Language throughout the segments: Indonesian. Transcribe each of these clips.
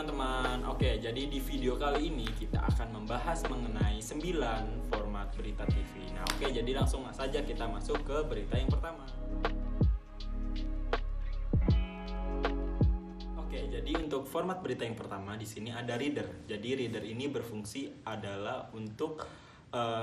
teman-teman. Oke, jadi di video kali ini kita akan membahas mengenai 9 format berita TV. Nah, oke, jadi langsung saja kita masuk ke berita yang pertama. Oke, jadi untuk format berita yang pertama di sini ada reader. Jadi reader ini berfungsi adalah untuk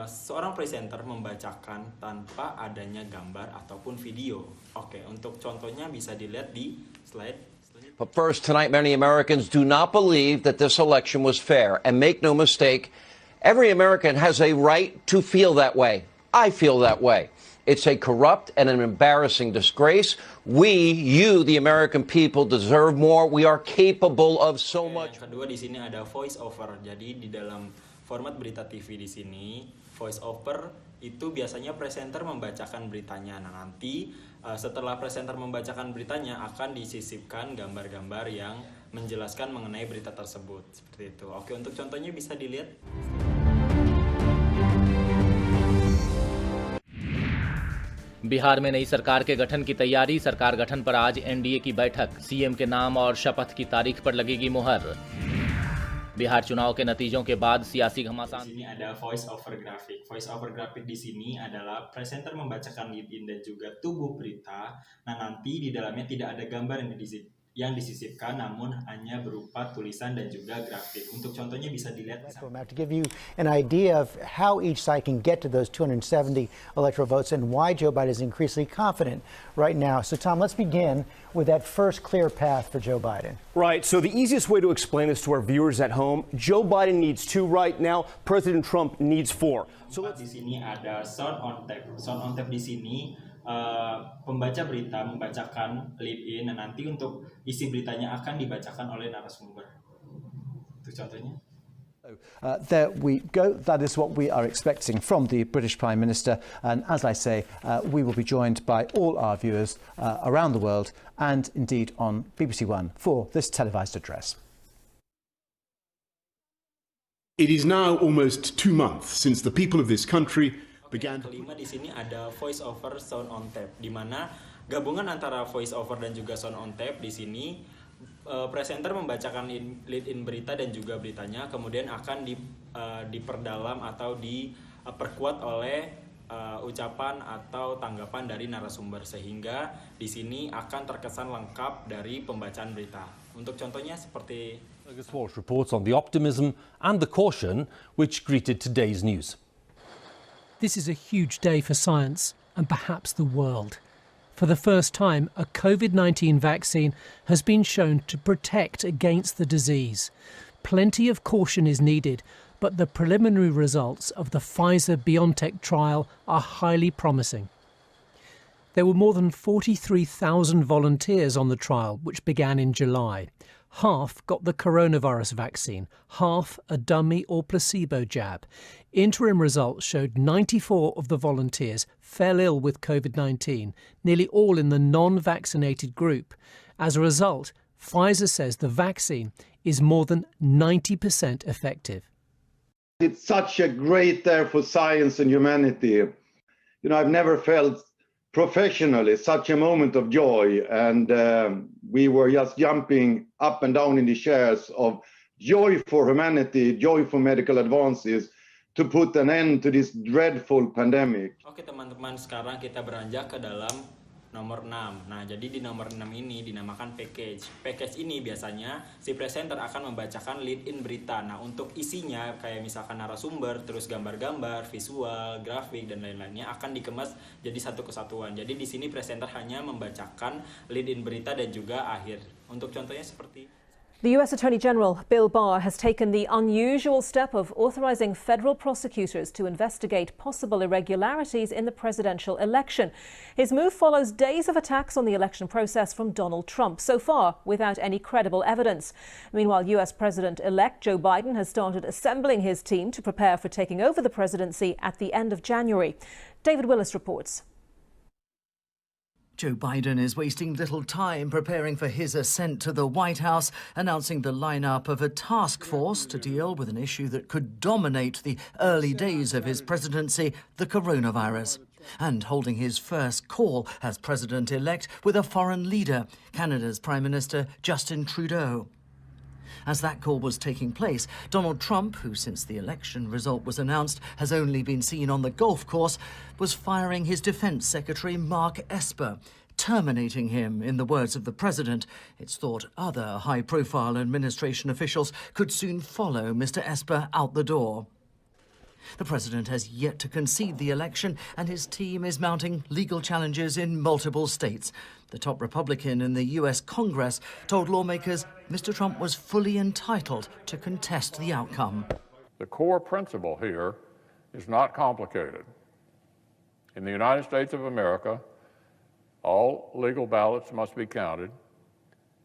seorang presenter membacakan tanpa adanya gambar ataupun video. Oke, untuk contohnya bisa dilihat di slide. But first, tonight, many Americans do not believe that this election was fair. And make no mistake, every American has a right to feel that way. I feel that way. It's a corrupt and an embarrassing disgrace. You, the American people, deserve more. We are capable of so much. Yang kedua di sini ada voice over. Jadi di dalam format berita TV di sini, voice over itu biasanya presenter membacakan beritanya. Nah, nanti setelah presenter membacakan beritanya akan disisipkan gambar-gambar yang menjelaskan mengenai berita tersebut. Seperti itu. Oke, untuk contohnya bisa dilihat. Bihar में नई सरकार के गठन की तैयारी। सरकार गठन पर आज एनडीए की बैठक। सीएम के नाम और शपथ की तारीख पर लगेगी मुहर। बिहार चुनाव के नतीजों के बाद सियासी घमासान। Di sini ada voice over graphic. Voice over graphic di sini adalah presenter membacakan lead-in dan juga tubuh berita. Nah, nanti di dalamnya tidak ada gambar yang disisipkan, namun hanya berupa tulisan dan juga grafik. Untuk contohnya bisa dilihat. To give you an idea of how each side can get to those 270 electoral votes and why Joe Biden is increasingly confident right now. So, Tom, let's begin with that first clear path for Joe Biden. Right. So the easiest way to explain this to our viewers at home, Joe Biden needs 2 right now. President Trump needs 4. So di sini ada sound on tape. Sound on tape di sini pembaca berita membacakan lead in, dan nanti untuk isi beritanya akan dibacakan oleh narasumber. Itu contohnya. There we go. That is what we are expecting from the British Prime Minister. And as I say, we will be joined by all our viewers around the world and indeed on BBC One for this televised address. It is now almost 2 months since the people of this country began. Kelima di sini ada voice over sound on tape, di mana gabungan antara voice over dan juga sound on tape. Di sini presenter membacakan lead in berita dan juga beritanya, kemudian akan diperdalam atau diperkuat oleh ucapan atau tanggapan dari narasumber, sehingga di sini akan terkesan lengkap dari pembacaan berita. Untuk contohnya seperti Fergus Walsh reports on the optimism and the caution which greeted today's news. This is a huge day for science and perhaps the world. For the first time, a COVID-19 vaccine has been shown to protect against the disease. Plenty of caution is needed, but the preliminary results of the Pfizer-BioNTech trial are highly promising. There were more than 43,000 volunteers on the trial, which began in July. Half got the coronavirus vaccine, half a dummy or placebo jab. Interim results showed 94 of the volunteers fell ill with COVID-19, nearly all in the non-vaccinated group. As a result, Pfizer says the vaccine is more than 90% effective. It's such a great day for science and humanity. You know, I've never felt professionally such a moment of joy, and we were just jumping up and down in the chairs of joy for humanity, joy for medical advances, to put an end to this dreadful pandemic. Oke teman-teman, sekarang kita beranjak ke dalam nomor 6. Nah, jadi di nomor 6 ini dinamakan package. Package ini biasanya si presenter akan membacakan lead in berita. Nah, untuk isinya kayak misalkan narasumber, terus gambar-gambar, visual, grafik, dan lain-lainnya akan dikemas jadi satu kesatuan. Jadi di sini presenter hanya membacakan lead in berita dan juga akhir. Untuk contohnya seperti The U.S. Attorney General Bill Barr has taken the unusual step of authorizing federal prosecutors to investigate possible irregularities in the presidential election. His move follows days of attacks on the election process from Donald Trump, so far without any credible evidence. Meanwhile, U.S. President-elect Joe Biden has started assembling his team to prepare for taking over the presidency at the end of January. David Willis reports. Joe Biden is wasting little time preparing for his ascent to the White House, announcing the lineup of a task force to deal with an issue that could dominate the early days of his presidency, the coronavirus, and holding his first call as president-elect with a foreign leader, Canada's Prime Minister Justin Trudeau. As that call was taking place, Donald Trump, who since the election result was announced has only been seen on the golf course, was firing his Defense Secretary Mark Esper, terminating him, in the words of the president. It's thought other high-profile administration officials could soon follow Mr. Esper out the door. The president has yet to concede the election, and his team is mounting legal challenges in multiple states. The top Republican in the U.S. Congress told lawmakers Mr. Trump was fully entitled to contest the outcome. The core principle here is not complicated. In the United States of America, all legal ballots must be counted.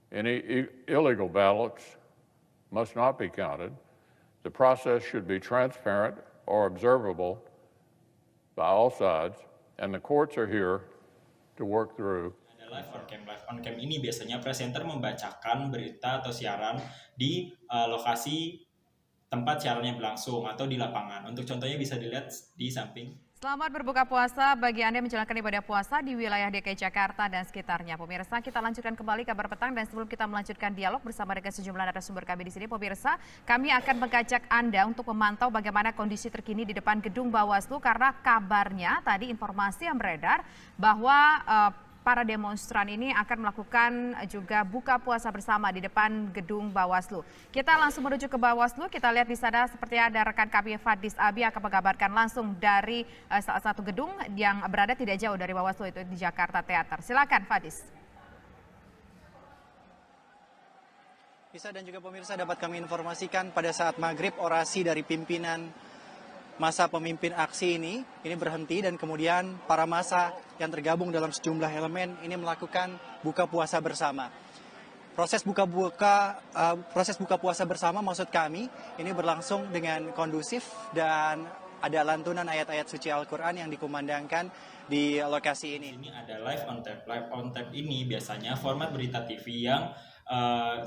Any illegal ballots must not be counted. The process should be transparent or observable by all sides, and the courts are here to work through. Live on cam ini biasanya presenter membacakan berita atau siaran di lokasi tempat siarannya berlangsung atau di lapangan. Untuk contohnya bisa dilihat di samping. Selamat berbuka puasa bagi Anda yang menjalankan ibadah puasa di wilayah DKI Jakarta dan sekitarnya. Pemirsa, kita lanjutkan kembali kabar petang, dan sebelum kita melanjutkan dialog bersama dengan sejumlah narasumber kami di sini, pemirsa, kami akan mengajak Anda untuk memantau bagaimana kondisi terkini di depan gedung Bawaslu, karena kabarnya tadi informasi yang beredar bahwa para demonstran ini akan melakukan juga buka puasa bersama di depan gedung Bawaslu. Kita langsung menuju ke Bawaslu. Kita lihat di sana seperti ada rekan kami Fadis Abi akan mengabarkan langsung dari salah satu gedung yang berada tidak jauh dari Bawaslu, itu di Jakarta Teater. Silakan Fadis. Bisa dan juga pemirsa dapat kami informasikan pada saat maghrib orasi dari pimpinan masa pemimpin aksi ini berhenti, dan kemudian para massa yang tergabung dalam sejumlah elemen ini melakukan buka puasa bersama. Proses buka puasa bersama maksud kami ini berlangsung dengan kondusif, dan ada lantunan ayat-ayat suci Al-Quran yang dikumandangkan di lokasi ini. Ini ada live on tape. Live on tape ini biasanya format berita TV yang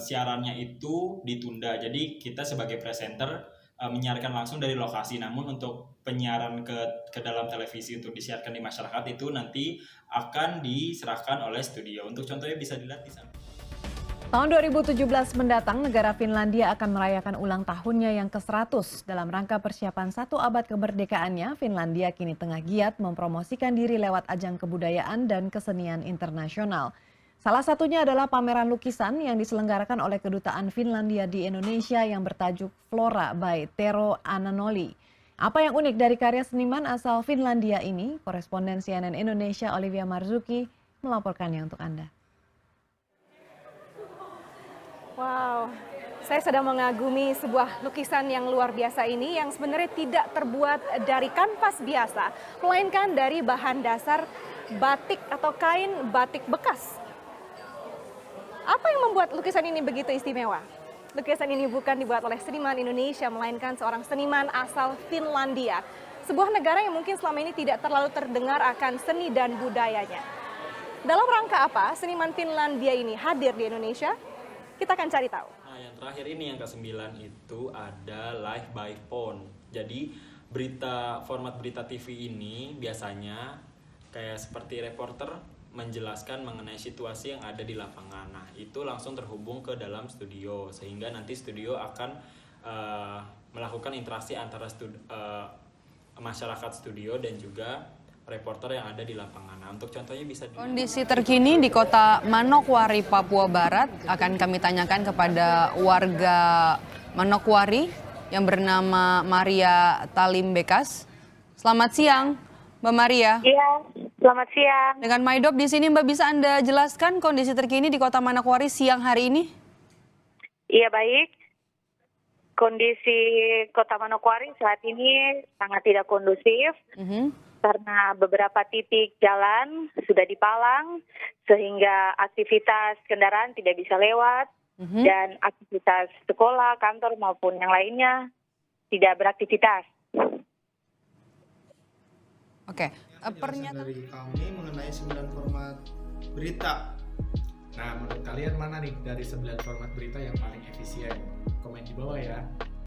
siarannya itu ditunda. Jadi kita sebagai presenter menyiarkan langsung dari lokasi, namun untuk penyiaran ke dalam televisi untuk disiarkan di masyarakat itu nanti akan diserahkan oleh studio. Untuk contohnya bisa dilihat di sana. Tahun 2017 mendatang, negara Finlandia akan merayakan ulang tahunnya yang ke-100. Dalam rangka persiapan 1 abad kemerdekaannya, Finlandia kini tengah giat mempromosikan diri lewat ajang kebudayaan dan kesenian internasional. Salah satunya adalah pameran lukisan yang diselenggarakan oleh Kedutaan Finlandia di Indonesia yang bertajuk Flora by Tero Ananoli. Apa yang unik dari karya seniman asal Finlandia ini? Koresponden CNN Indonesia Olivia Marzuki melaporkannya untuk Anda. Wow, saya sedang mengagumi sebuah lukisan yang luar biasa ini yang sebenarnya tidak terbuat dari kanvas biasa, melainkan dari bahan dasar batik atau kain batik bekas. Apa yang membuat lukisan ini begitu istimewa? Lukisan ini bukan dibuat oleh seniman Indonesia, melainkan seorang seniman asal Finlandia. Sebuah negara yang mungkin selama ini tidak terlalu terdengar akan seni dan budayanya. Dalam rangka apa seniman Finlandia ini hadir di Indonesia? Kita akan cari tahu. Nah, yang terakhir ini yang ke-9 itu ada live by phone. Jadi format berita TV ini biasanya kayak seperti reporter menjelaskan mengenai situasi yang ada di lapangan. Nah, itu langsung terhubung ke dalam studio, sehingga nanti studio akan melakukan interaksi antara masyarakat studio dan juga reporter yang ada di lapangan. Nah, untuk contohnya bisa kondisi terkini di kota Manokwari, Papua Barat akan kami tanyakan kepada warga Manokwari yang bernama Maria Talim Bekas. Selamat siang, Mbak Maria. Iya, selamat siang. Dengan Maidop di sini, Mbak, bisa Anda jelaskan kondisi terkini di kota Manokwari siang hari ini? Iya, baik. Kondisi kota Manokwari saat ini sangat tidak kondusif. Karena beberapa titik jalan sudah dipalang, sehingga aktivitas kendaraan tidak bisa lewat, dan aktivitas sekolah, kantor maupun yang lainnya tidak beraktivitas. Oke, pernyataan dari kami mengenai 9 format berita. Nah, menurut kalian mana nih dari 9 format berita yang paling efisien? Komen di bawah ya.